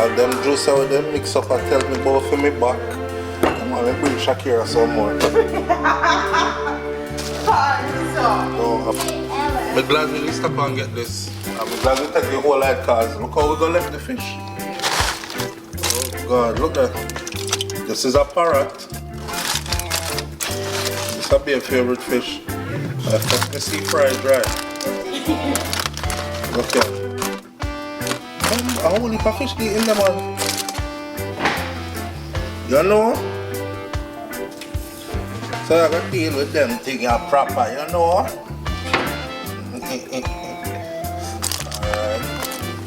And them juice with them mix up and tell me about for me back. Come on, let me bring Shakira some more. I'm glad we stop and get this. I'm glad we take the whole light cause look how we gonna left the fish. Oh God, look at this is a parrot. This will be a favorite fish. Let me see fried right. Look here. A whole heap of fish in the man. You know? So I gotta deal with them things proper, you know? Alright,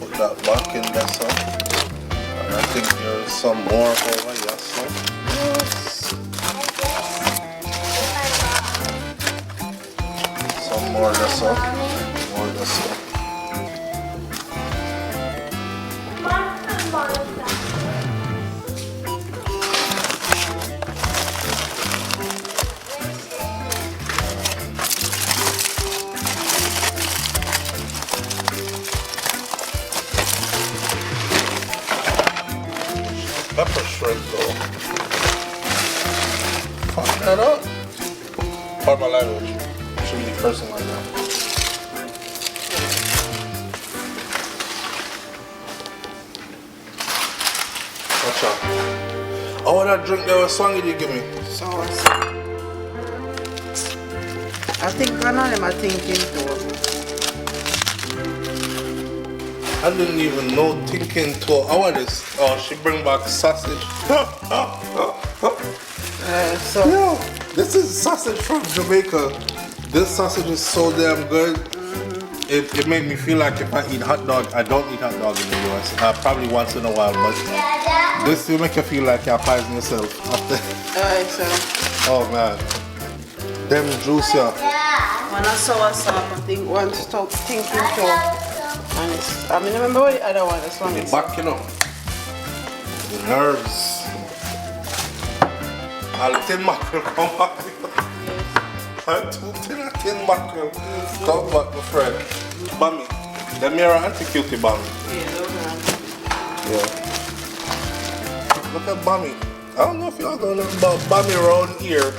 put that back in there, so. And I think there's some more over here, so. Yes. Some more there, so. More there, so. Pepper shrimp though. Fuck that up. Part of my language. Should be cursing like that. Watch out. Oh, that drink that was song you give me. Sauce. I think none of them are thinking too. I didn't even know thinking to our this. Oh, she bring back sausage. So Yo, this is sausage from Jamaica. This sausage is so damn good. It made me feel like if I eat hot dog, I don't eat hot dog in the US. Probably once in a while, but this will make you feel like you're poisoning yourself after. so Oh man, them juice yeah. one of sour sauce, I think one stop thinking too. And it's, I mean, remember what the other one, this one is. Back, you know. The nerves. I'll tin mackerel come back. I'm too thin a tin mackerel. Come back, my friend. Bammy. Them here are anti-cutie Bammy. Yeah. Look at Bammy. I don't know if y'all don't know about Bammy around here.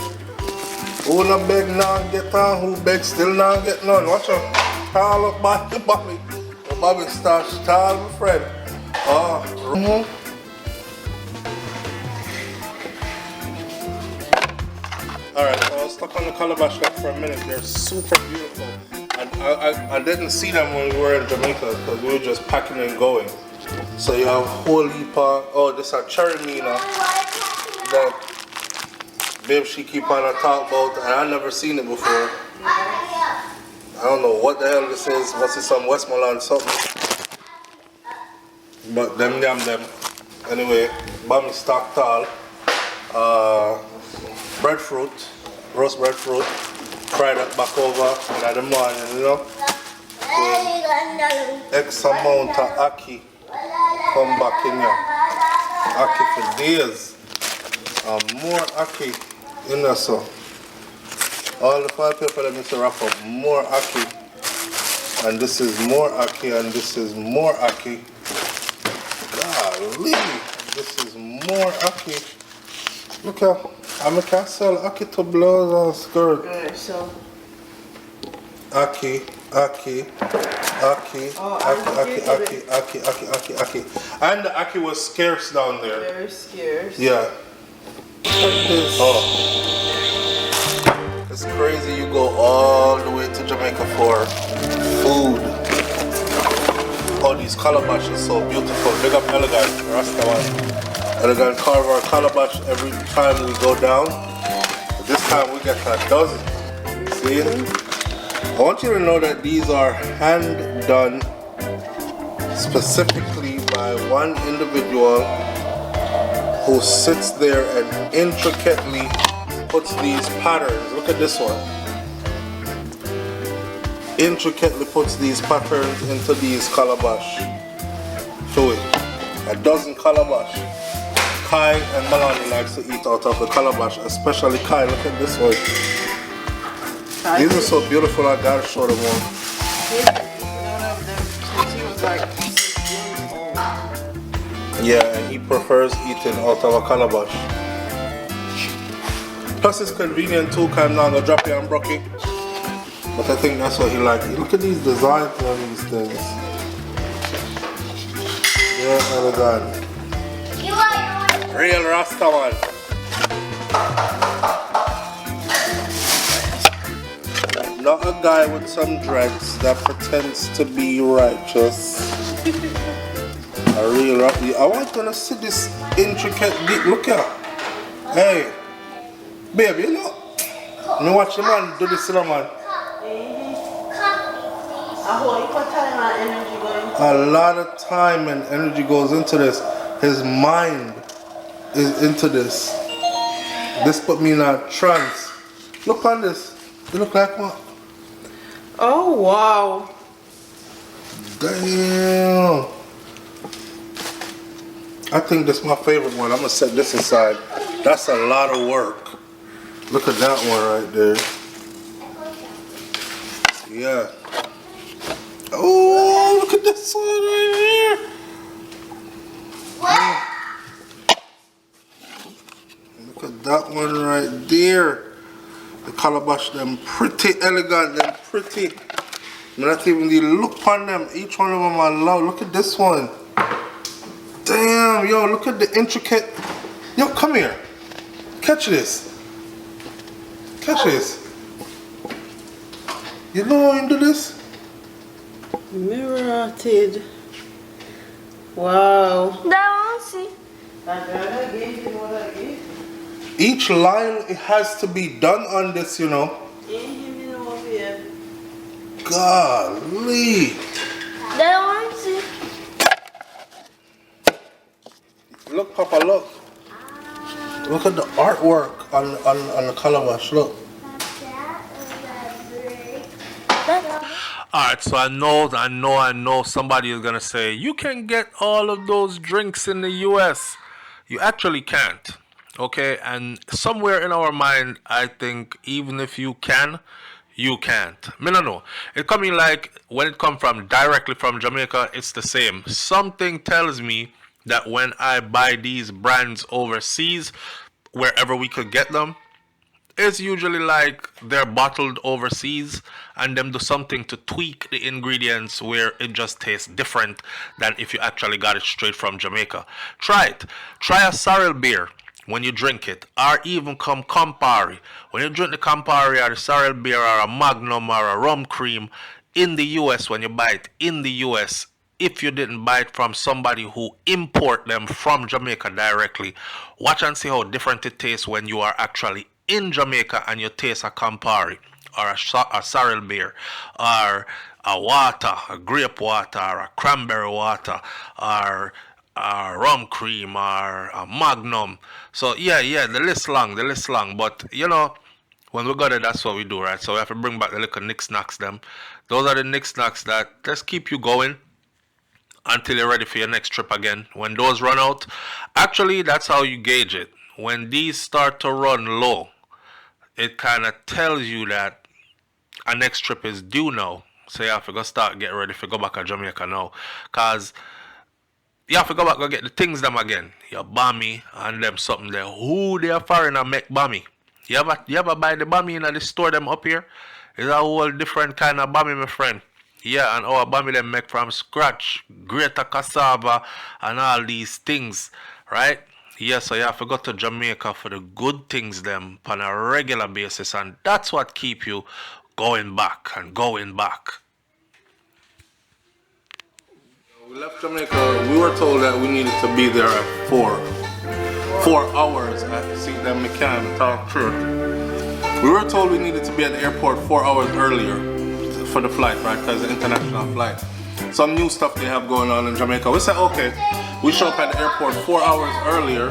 Who no beg now get on, who beg still now get none. Watch out. Call up Bammy. Bobby starts tall, my friend. Alright, so I was stuck on the calabash for a minute. They're super beautiful. And I didn't see them when we were in Jamaica because we were just packing and going. So you have whole heap of, oh, this is a cherry mina that babe she keep on talk about and I never seen it before. I don't know what the hell this is. Must be some Westmoreland something. But them. Anyway, bammy stock tall. Breadfruit, roast breadfruit. Fry that back over in the morning, you know. X amount of ackee come back in here. Ackee for days. More ackee in there, so. All the foil paper that needs to wrap up, more ackee. And this is more ackee, and this is more ackee. Golly, this is more ackee. Look how I can sell ackee to blouse and skirt. Alright, so. Ackee. And the ackee was scarce down there. Very scarce. Yeah. Oh. It's crazy you go all the way to Jamaica for food. Oh, these calabash is so beautiful. Big up Elegant, Rasta one. Elegant carve our calabash every time we go down. But this time we get a dozen. See? I want you to know that these are hand done specifically by one individual who sits there and intricately puts these patterns. Look at this one. Intricately puts these patterns into these calabash. Show it. A dozen calabash. Kai and Malani likes to eat out of the calabash, especially Kai. Look at this one. These are so beautiful. I gotta show them all. Yeah, and he prefers eating out of a calabash. Plus it's convenient too, kind of gonna drop you on broccoli. But I think that's what he likes. Look at these designs on these things. Yeah, elegant. Real Rasta man. Not a guy with some dreads that pretends to be righteous. A real Rasta. I want to see this intricate deep. Look at. Hey, baby, you know. Me watch the man do this, you know, man. A lot of time and energy goes into this. His mind is into this. This put me in a trance. Look on this. You look like what? Oh wow. Damn. I think this is my favorite one. I'm gonna set this aside. That's a lot of work. Look at that one right there. Yeah. Oh, look at this one right here. Look at that one right there. The calabash, them pretty elegant, them pretty. Not even the look on them. Each one of them I love. Look at this one. Damn, yo, look at the intricate. Yo, come here. Catch this. Catch this. You know how you do this? Mirrored. Wow. Each line it has to be done on this, you know. Golly. Look, Papa, look. Look at the artwork on the calabash, look. Alright, so I know somebody is gonna say, you can get all of those drinks in the US. You actually can't. Okay, and somewhere in our mind, I think even if you can, you can't. Me no know. It coming like when it come from directly from Jamaica, it's the same. Something tells me that when I buy these brands overseas, wherever we could get them, it's usually like they're bottled overseas and them do something to tweak the ingredients where it just tastes different than if you actually got it straight from Jamaica. Try it. Try a sorrel beer when you drink it, or even Campari. When you drink the Campari or the sorrel beer or a Magnum or a rum cream in the US, when you buy it in the US, if you didn't buy it from somebody who import them from Jamaica directly, watch and see how different it tastes when you are actually in Jamaica and you taste a Campari or a sorrel beer or a water, a grape water or a cranberry water or a rum cream or a Magnum. So yeah, the list long, but you know, when we got it, that's what we do, right? So we have to bring back the little knickknacks them. Those are the knickknacks that just keep you going until you're ready for your next trip again. When those run out, actually that's how you gauge it. When these start to run low, it kind of tells you that a next trip is due now. So you have to go start getting ready to go back to Jamaica now. Cause you have to go back and get the things them again. Your bammy and them something there. Who they are foreigner make bammy? You ever buy the bammy in the store them up here? It's a whole different kind of bammy, my friend. Yeah, and our bammy them make from scratch. Greater cassava and all these things, right? Yeah, so you have to go to Jamaica for the good things them on a regular basis, and that's what keep you going back and going back. We left Jamaica. We were told that we needed to be there at 4 hours. See them McCann talk truth. We were told we needed to be at the airport 4 hours earlier for the flight, right? Because it's an international flight. Some new stuff they have going on in Jamaica. We said, okay, we show up at the airport 4 hours earlier,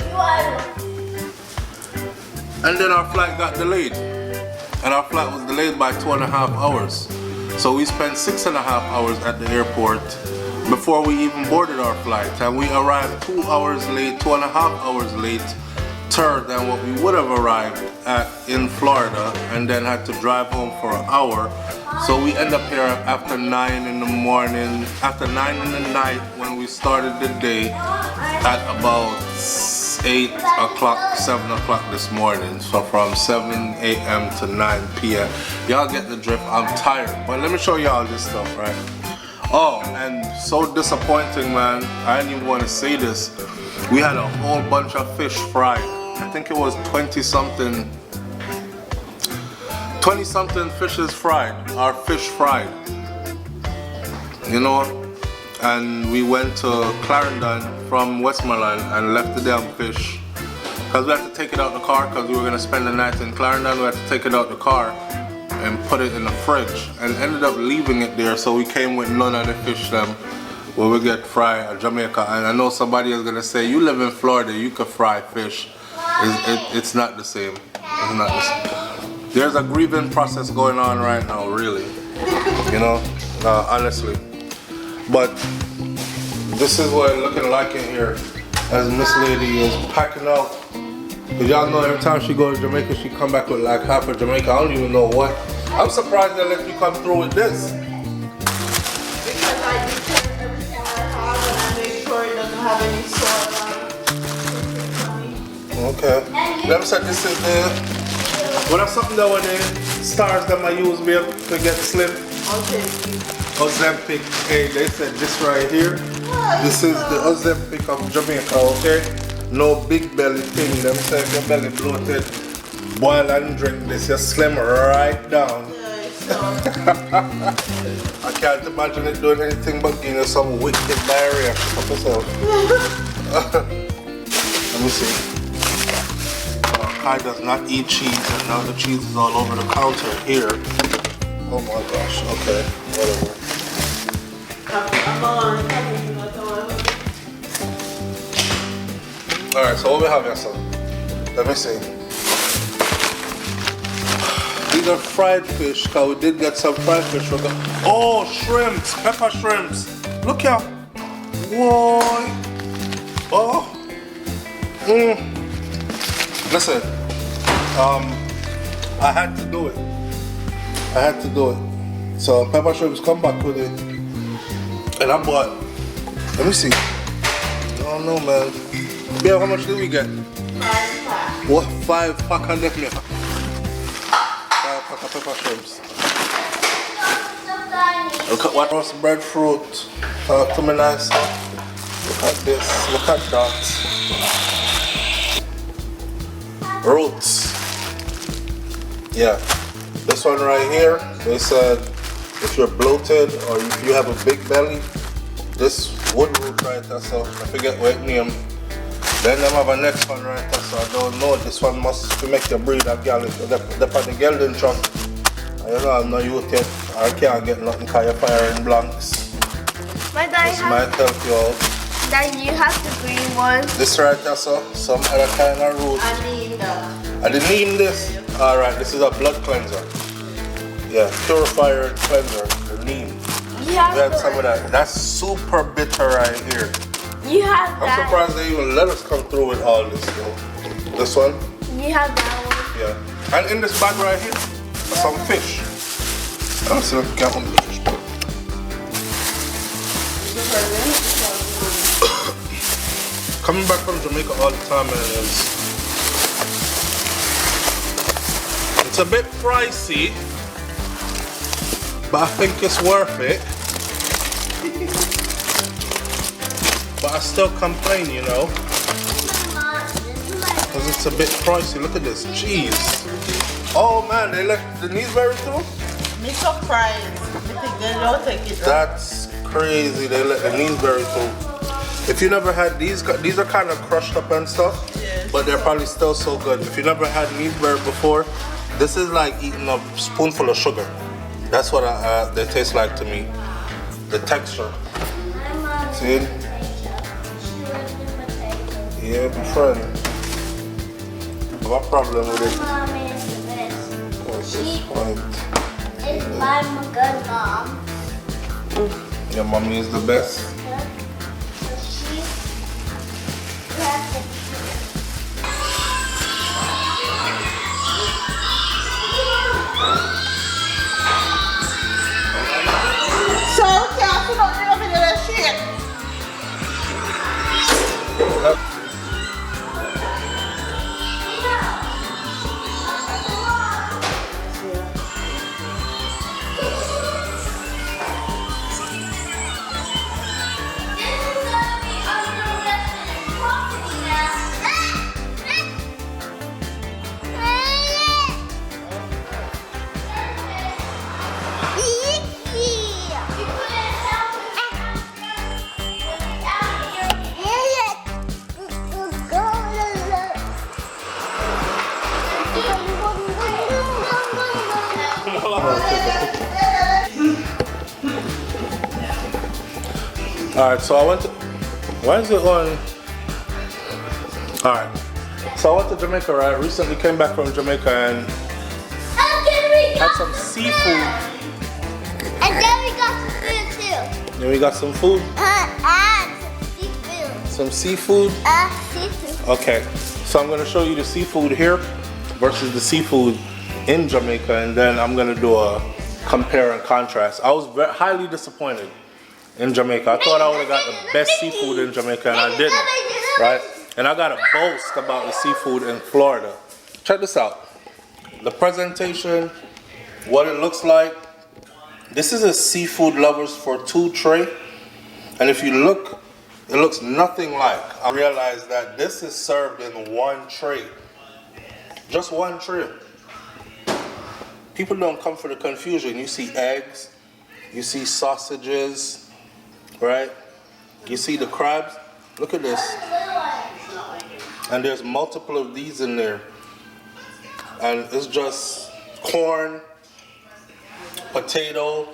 and then our flight got delayed. And our flight was delayed by 2.5 hours. So we spent 6.5 hours at the airport before we even boarded our flight. And we arrived 2 hours late, 2.5 hours late later than what we would have arrived at in Florida, and then had to drive home for an hour. So we end up here after 9 in the morning, after 9 in the night when we started the day at about 8 o'clock, 7 o'clock this morning. So from 7 a.m. to 9 p.m. Y'all get the drift. I'm tired, but let me show y'all this stuff, right? Oh, and so disappointing, man. I didn't even want to say this. We had a whole bunch of fish fried. I think it was 20 something fishes fried, or fish fried. You know, and we went to Clarendon from Westmoreland and left the damn fish. Because we had to take it out the car because we were going to spend the night in Clarendon. We had to take it out the car and put it in the fridge, and ended up leaving it there. So we came with none of the fish them where we get fried at Jamaica. And I know somebody is gonna say, you live in Florida, you could fry fish. It's not the same. It's not the same. There's a grieving process going on right now, really. You know, honestly. But this is what it's looking like in here as Miss Lady is packing out. Cause y'all know every time she goes to Jamaica, she come back with like half of Jamaica. I don't even know what. I'm surprised they let you come through with this. Because I determine everything I have and I make sure it doesn't have any soil on it. Okay. Let me say this is the. Well, that's something that when the stars that I use be able to get slim. Ozempic. Hey, they said this right here. This is the Ozempic of Jamaica, okay? No big belly thing. Them say if your belly bloated, boil and drink this, you slim right down. I can't imagine it doing anything but giving you some wicked diarrhea of yourself. Let me see. Kai does not eat cheese, and now the cheese is all over the counter here. Oh my gosh, okay, whatever. Alright, so what we have here, son? Let me see. These are fried fish, because we did get some fried fish. Oh, shrimps, pepper shrimps. Look here. Whoa. Oh. Listen, I had to do it. So pepper shrimps come back with it. And I bought, let me see. I don't know, man. Yeah, how much did we get? 5 packs. What? 5 packs of them? 5 packs of pepper shrimps. Look at what roast breadfruit. Talk to me nice. Look at this. Look at that. Roots. Yeah. This one right here, they said if you're bloated or if you have a big belly, this wood root right there, so I forget what name. Then them have a next one right there, so I don't know. This one must make you breed a girl. If you're the gelding trunk, I don't know, I'm not youth yet. I can't get nothing because you're firing blanks. But this might help you out. Then you have the green one. This right there, so some other kind of root. I need that. I didn't need this. Alright, this is a blood cleanser. Yeah, purifier cleanser, the neem. We had some of that. That's super bitter right here. You have that. I'm surprised they even let us come through with all this though. This one? You have that one. Yeah. And in this bag right here, some fish. I'm still got one fish. Coming back from Jamaica all the time, man, it's a bit pricey, but I think it's worth it. But I still complain, you know, because it's a bit pricey. Look at this cheese. Oh man, they let the Neesberry through? Me surprised. I think they don't take it. That's crazy. They let the Neesberry through. If you never had these are kind of crushed up and stuff, yes, but they're probably still so good. If you never had Neesberry before, this is like eating a spoonful of sugar. That's what they taste like to me. The texture. See? Yeah, my friend. What problem with it? Mommy is the best. What's this point? It's my good mom. Your mommy is the best. Alright, so I went to. Why is it on? Alright. So I went to Jamaica, right? Recently came back from Jamaica and had some seafood. And then we got some food too. Then we got some food. And seafood. Some seafood. Seafood. Okay. So I'm gonna show you the seafood here versus the seafood in Jamaica, and then I'm gonna do a compare and contrast. I was highly disappointed in Jamaica. I thought I would have got the best seafood in Jamaica, and I didn't, right? And I gotta boast about the seafood in Florida. Check this out. The presentation, what it looks like. This is a seafood lovers for two tray. And if you look, it looks nothing like. I realized that this is served in one tray. Just one tray. People don't come for the confusion. You see eggs, you see sausages, right? You see the crabs. Look at this. And there's multiple of these in there. And it's just corn, potato,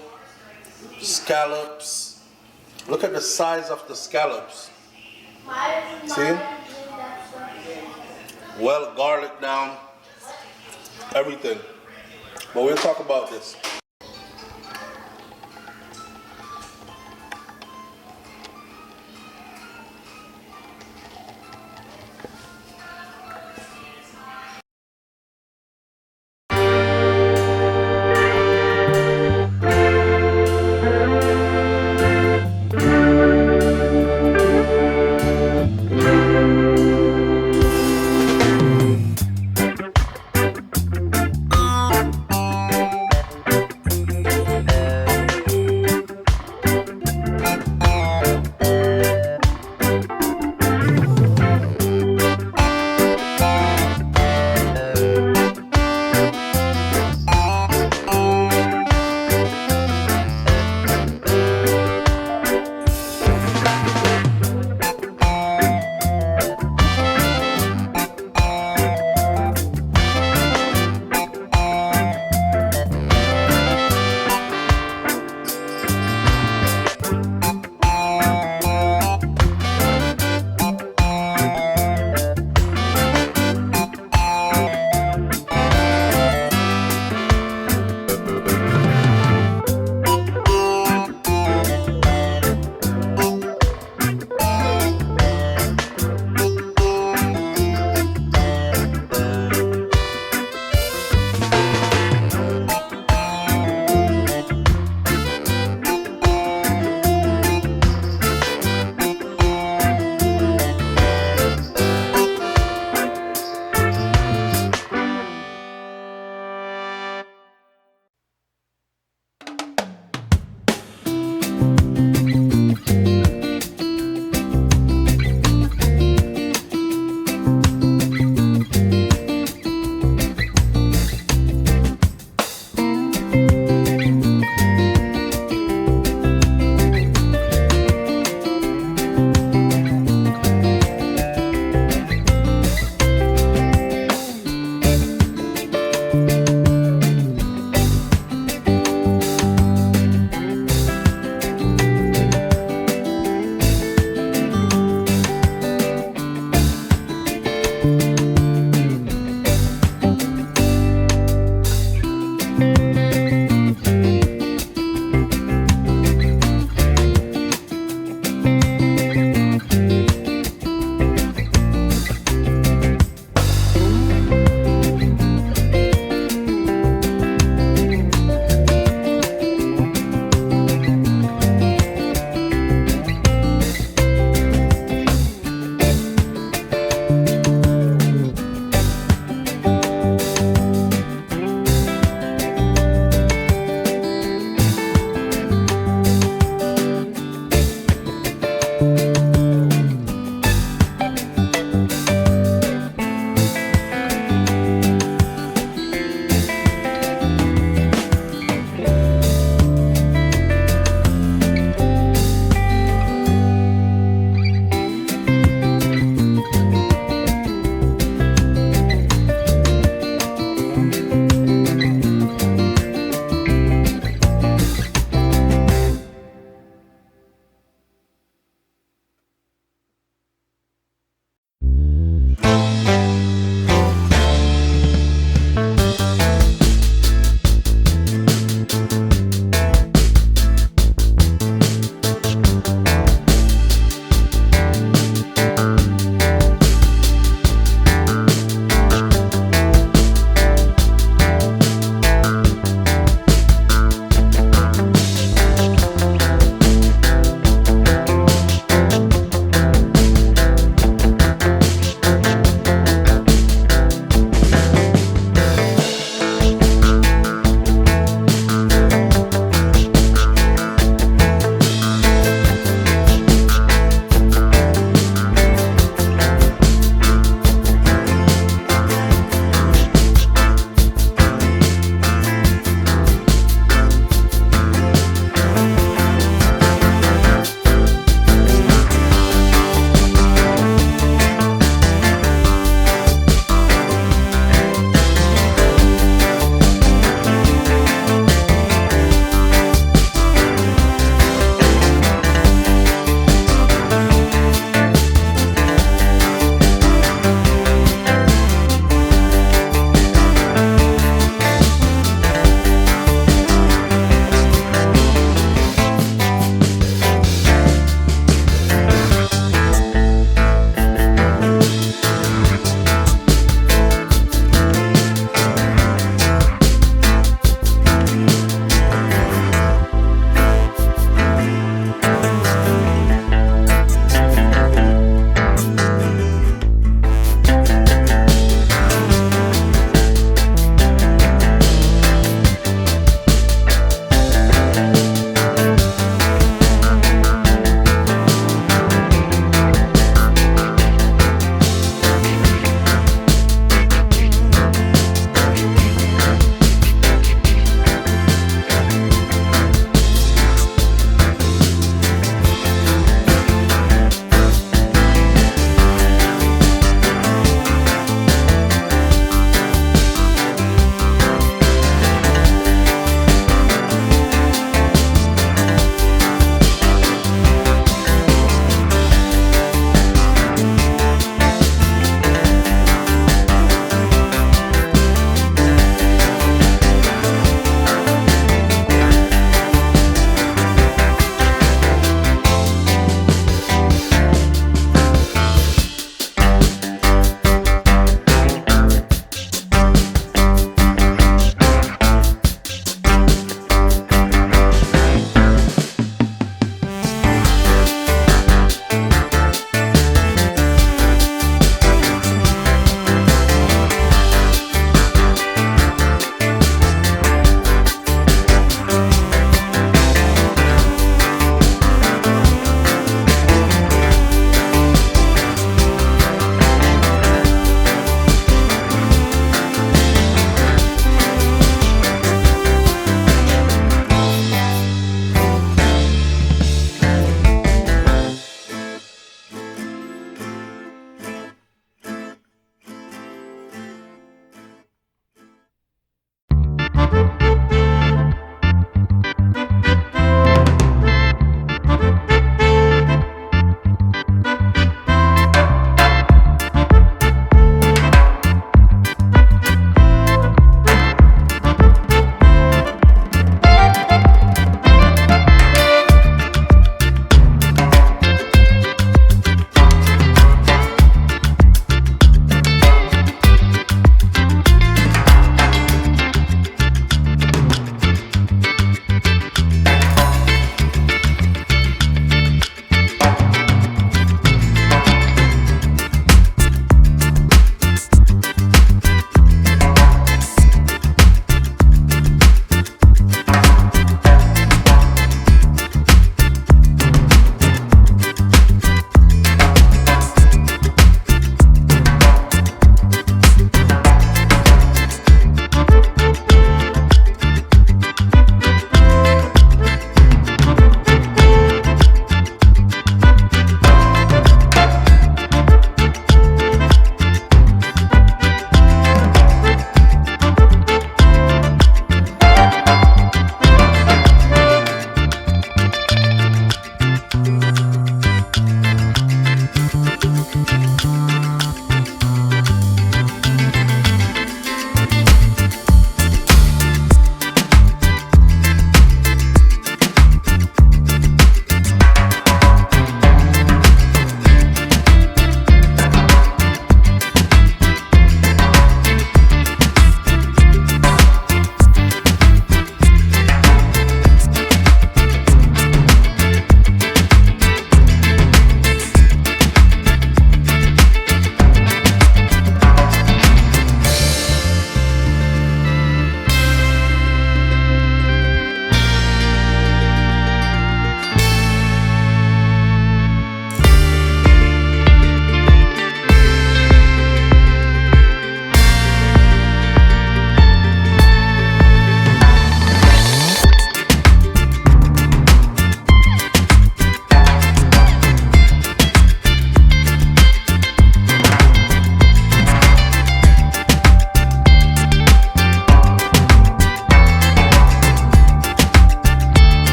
scallops. Look at the size of the scallops. See? Well, garlic down, everything. But we'll talk about this.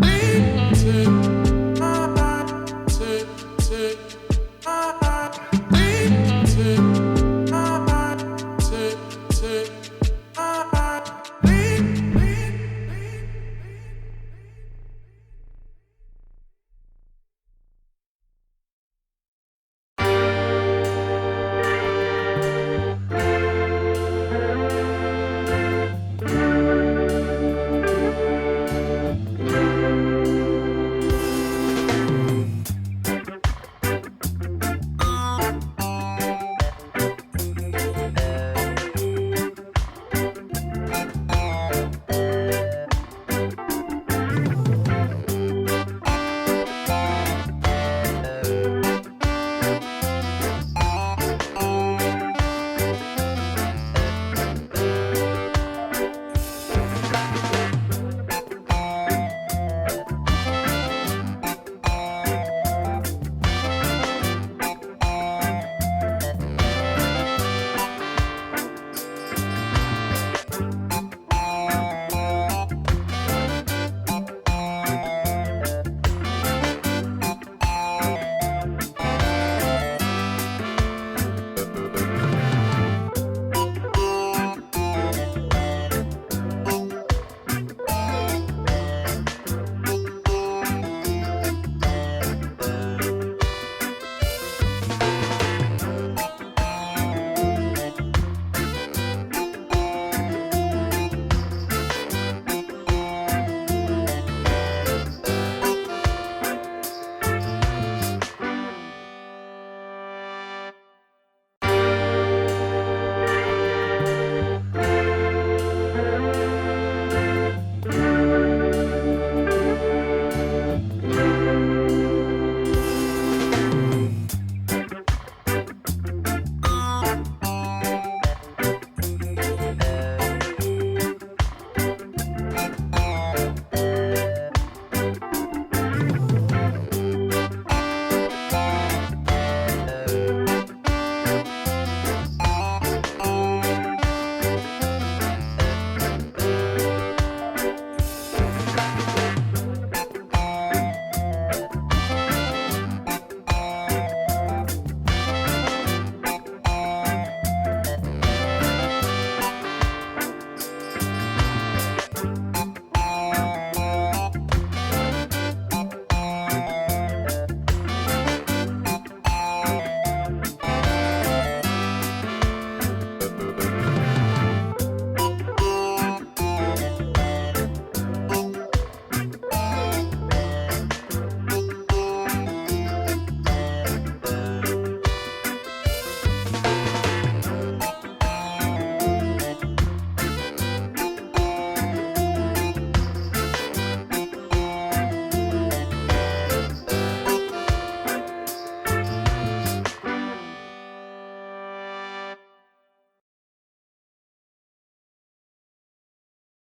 Bye.